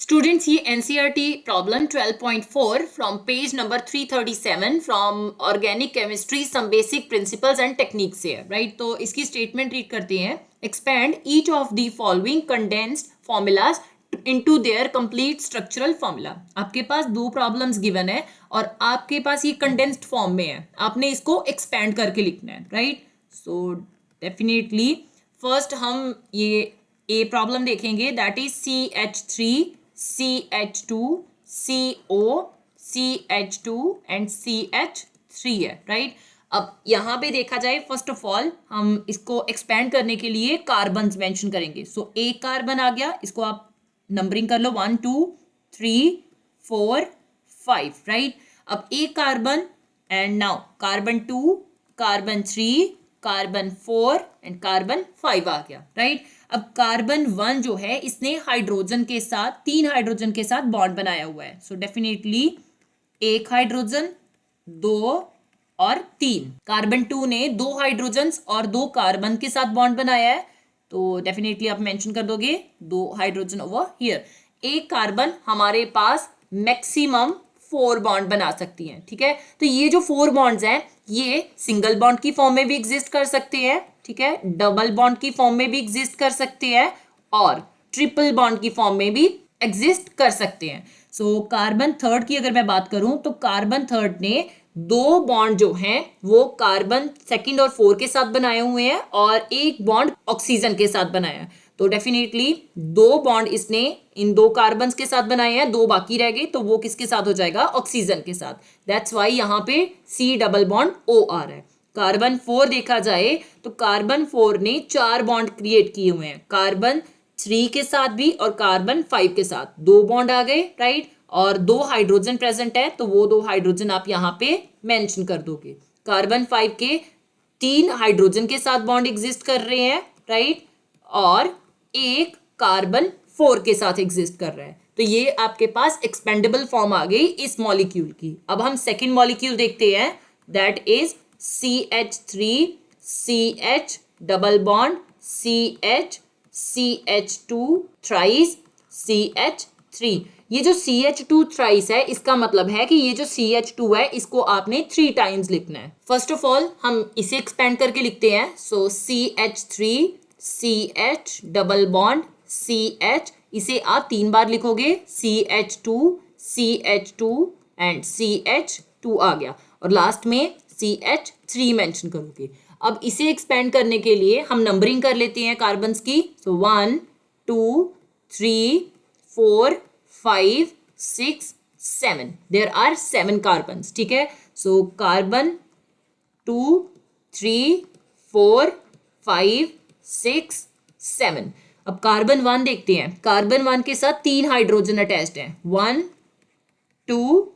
Students, ये NCERT problem 12.4 from page number 337 from organic chemistry some basic principles and techniques से है, right. तो इसकी स्टेटमेंट रीड करते हैं। Expand each of the following condensed formulas into their complete structural formula. आपके पास दो प्रॉब्लम्स गिवन है और आपके पास ये कंडेंस्ड फॉर्म में है, आपने इसको एक्सपैंड करके लिखना है, राइट। सो डेफिनेटली फर्स्ट हम ये ए प्रॉब्लम देखेंगे, that is CH3 CH2 CO CH2 and CH3 है, राइट। अब यहाँ पे देखा जाए, फर्स्ट ऑफ ऑल हम इसको एक्सपेंड करने के लिए कार्बन मेंशन करेंगे। सो एक कार्बन आ गया, इसको आप नंबरिंग कर लो 1 2 3 4 5, राइट। अब एक carbon and now carbon 2 carbon 3 carbon 4 and carbon 5 आ गया, राइट। अब कार्बन 1 जो है इसने हाइड्रोजन के साथ, 3 हाइड्रोजन के साथ बॉन्ड बनाया हुआ है। सो डेफिनेटली एक हाइड्रोजन, 2 और 3। कार्बन 2 ने 2 हाइड्रोजन और 2 कार्बन के साथ बॉन्ड बनाया है, तो डेफिनेटली आप मेंशन कर दोगे 2 हाइड्रोजन ओवर हियर। एक कार्बन हमारे पास मैक्सिमम 4 बॉन्ड बना सकती हैं, ठीक है। तो ये जो 4 बॉन्ड्स हैं ये सिंगल बॉन्ड की फॉर्म में भी एग्जिस्ट कर सकते हैं, ठीक है, डबल बॉन्ड की फॉर्म में भी एग्जिस्ट कर सकते हैं और ट्रिपल बॉन्ड की फॉर्म में भी एग्जिस्ट कर सकते हैं। सो कार्बन थर्ड की अगर मैं बात करूं तो कार्बन थर्ड ने 2 बॉन्ड जो हैं वो कार्बन सेकंड और 4 के साथ बनाए हुए हैं और एक बॉन्ड ऑक्सीजन के साथ बनाया है। तो डेफिनेटली 2 बॉन्ड इसने इन 2 कार्बन के साथ बनाए हैं, 2 बाकी रह गए, तो वो किसके साथ हो जाएगा, ऑक्सीजन के साथ। दैट्स वाई यहाँ पे C डबल बॉन्ड O आ रहा है। कार्बन 4 देखा जाए तो कार्बन 4 ने 4 बॉन्ड क्रिएट किए हुए हैं, कार्बन 3 के साथ भी और कार्बन 5 के साथ 2 बॉन्ड आ गए, राइट। और 2 हाइड्रोजन प्रेजेंट है, तो वो 2 हाइड्रोजन आप यहाँ पे मेंशन कर दोगे। कार्बन 5 के 3 हाइड्रोजन के साथ बॉन्ड एग्जिस्ट कर रहे हैं, राइट, और एक कार्बन 4 के साथ एग्जिस्ट कर रहा है। तो ये आपके पास एक्सपेंडेबल फॉर्म आ गई इस मॉलिक्यूल की। अब हम सेकेंड मॉलिक्यूल देखते हैं, that is CH3 CH double bond CH CH2 thrice CH3। ये जो CH2 थ्राइस है इसका मतलब है कि ये जो CH2 है इसको आपने 3 टाइम्स लिखना है। फर्स्ट ऑफ ऑल हम इसे एक्सपेंड करके लिखते हैं। सो CH3 CH double bond CH, इसे आप 3 बार लिखोगे, CH2 CH2 एंड CH2 आ गया और लास्ट में CH3 मेंशन करोगे। अब इसे एक्सपेंड करने के लिए हम नंबरिंग कर लेते हैं कार्बन्स की। सो 1 2 3 4 5 6 7, देयर आर 7 कार्बन्स, ठीक है। So carbon 2 3 4 5 6 7। अब कार्बन 1 देखते हैं। कार्बन 1 के साथ 3 हाइड्रोजन अटैच्ड हैं, 1 2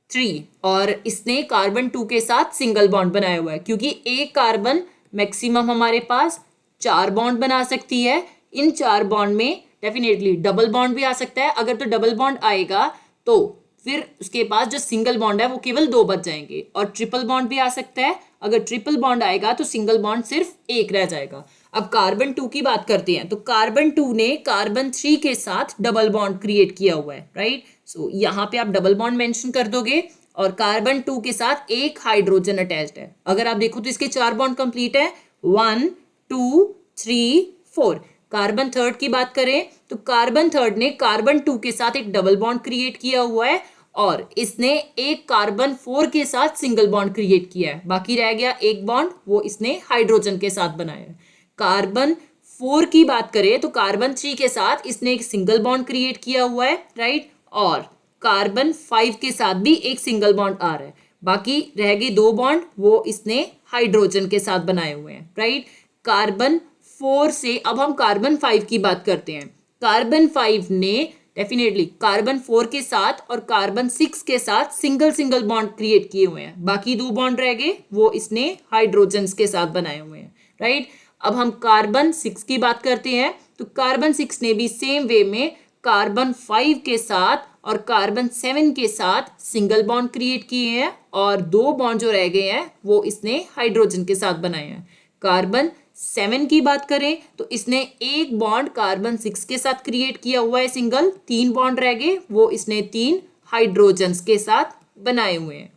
3, और इसने कार्बन 2 के साथ सिंगल बॉन्ड बनाया हुआ है, क्योंकि एक कार्बन मैक्सिमम हमारे पास 4 बॉन्ड बना सकती है। इन 4 बॉन्ड में डेफिनेटली डबल बॉन्ड भी आ सकता है। अगर तो डबल बॉन्ड आएगा तो फिर उसके पास जो सिंगल बॉन्ड है वो केवल 2 बच जाएंगे, और ट्रिपल बॉन्ड भी आ सकता है। अगर ट्रिपल बॉन्ड आएगा तो सिंगल बॉन्ड सिर्फ एक रह जाएगा। अब कार्बन 2 की बात करते हैं, तो कार्बन 2 ने कार्बन 3 के साथ डबल बॉन्ड क्रिएट किया हुआ है, राइट। सो यहाँ पे आप डबल बॉन्ड मेंशन कर दोगे और कार्बन 2 के साथ एक हाइड्रोजन अटैच्ड है। अगर आप देखो तो इसके 4 बॉन्ड कंप्लीट है, 1 2 3 4। कार्बन थर्ड की बात करें तो कार्बन थर्ड ने कार्बन 2 के साथ एक डबल बॉन्ड क्रिएट किया हुआ है और इसने एक कार्बन 4 के साथ सिंगल बॉन्ड क्रिएट किया है। बाकी रह गया एक बॉन्ड, वो इसने हाइड्रोजन के साथ बनाया है। कार्बन 4 की बात करें तो कार्बन 3 के साथ इसने एक सिंगल बॉन्ड क्रिएट किया हुआ है, राइट, और कार्बन 5 के साथ भी एक सिंगल बॉन्ड आ रहा है। बाकी रह गई 2 बॉन्ड, वो इसने हाइड्रोजन के साथ बनाए हुए हैं, राइट। कार्बन 4 से अब हम कार्बन 5 की बात करते हैं। कार्बन 5 ने डेफिनेटली कार्बन 4 के साथ और कार्बन 6 के साथ सिंगल सिंगल बॉन्ड क्रिएट किए हुए हैं। बाकी 2 बॉन्ड रह गए, वो इसने हाइड्रोजन के साथ बनाए हुए हैं, राइट। अब हम कार्बन 6 की बात करते हैं, तो कार्बन 6 ने भी सेम वे में कार्बन 5 के साथ और कार्बन 7 के साथ सिंगल बॉन्ड क्रिएट किए हैं और 2 बॉन्ड जो रह गए हैं वो इसने हाइड्रोजन के साथ बनाए हैं। कार्बन 7 की बात करें तो इसने एक बॉन्ड कार्बन 6 के साथ क्रिएट किया हुआ है सिंगल, 3 बॉन्ड रह गए, वो इसने 3 हाइड्रोजन्स के साथ बनाए हुए हैं।